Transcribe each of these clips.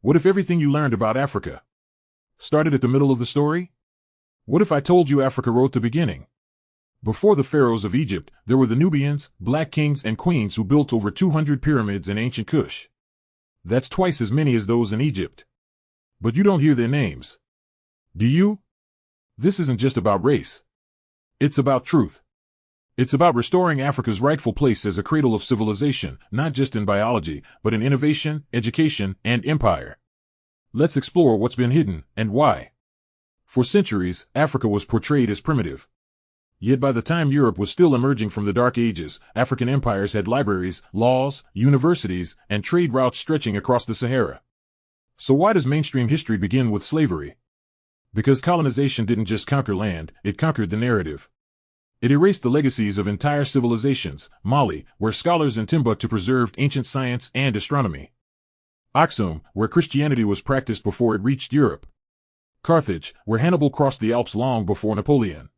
What if everything you learned about Africa started at the middle of the story? What if I told you Africa wrote the beginning? Before the pharaohs of Egypt, there were the Nubians, black kings and queens who built over 200 pyramids in ancient Kush. That's twice as many as those in Egypt. But you don't hear their names. Do you? This isn't just about race. It's about truth. It's about restoring Africa's rightful place as a cradle of civilization, not just in biology, but in innovation, education, and empire. Let's explore what's been hidden, and why. For centuries, Africa was portrayed as primitive. Yet by the time Europe was still emerging from the Dark Ages, African empires had libraries, laws, universities, and trade routes stretching across the Sahara. So why does mainstream history begin with slavery? Because colonization didn't just conquer land, it conquered the narrative. It erased the legacies of entire civilizations: Mali, where scholars in Timbuktu preserved ancient science and astronomy; Aksum, where Christianity was practiced before it reached Europe; Carthage, where Hannibal crossed the Alps long before Napoleon;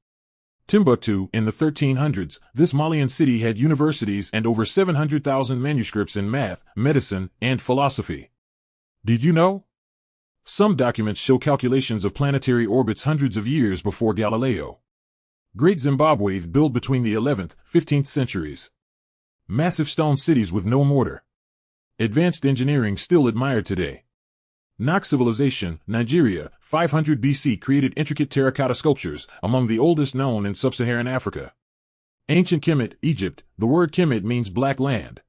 Timbuktu, in the 1300s, this Malian city had universities and over 700,000 manuscripts in math, medicine, and philosophy. Did you know? Some documents show calculations of planetary orbits hundreds of years before Galileo. Great Zimbabwe built between the 11th, 15th centuries. Massive stone cities with no mortar. Advanced engineering still admired today. Nok civilization, Nigeria, 500 BC created intricate terracotta sculptures, among the oldest known in sub-Saharan Africa. Ancient Kemet, Egypt, the word Kemet means black land.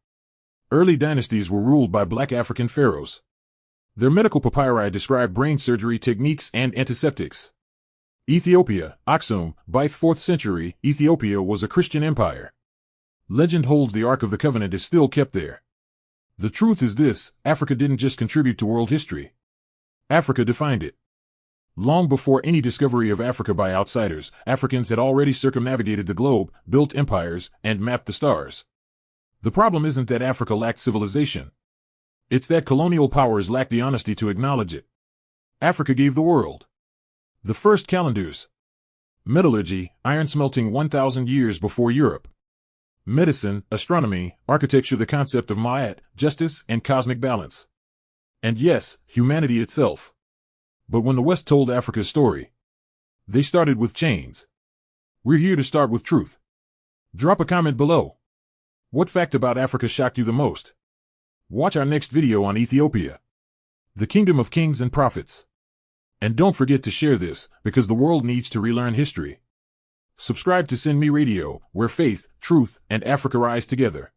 Early dynasties were ruled by black African pharaohs. Their medical papyri describe brain surgery techniques and antiseptics. Ethiopia, Aksum, by the 4th century, Ethiopia was a Christian empire. Legend holds the Ark of the Covenant is still kept there. The truth is this: Africa didn't just contribute to world history. Africa defined it. Long before any discovery of Africa by outsiders, Africans had already circumnavigated the globe, built empires, and mapped the stars. The problem isn't that Africa lacked civilization. It's that colonial powers lacked the honesty to acknowledge it. Africa gave the world the first calendars, metallurgy, iron smelting 1,000 years before Europe, medicine, astronomy, architecture, the concept of Ma'at, justice, and cosmic balance. And yes, humanity itself. But when the West told Africa's story, they started with chains. We're here to start with truth. Drop a comment below. What fact about Africa shocked you the most? Watch our next video on Ethiopia, the kingdom of kings and prophets. And don't forget to share this, because the world needs to relearn history. Subscribe to Send Me Radio, where faith, truth, and Africa rise together.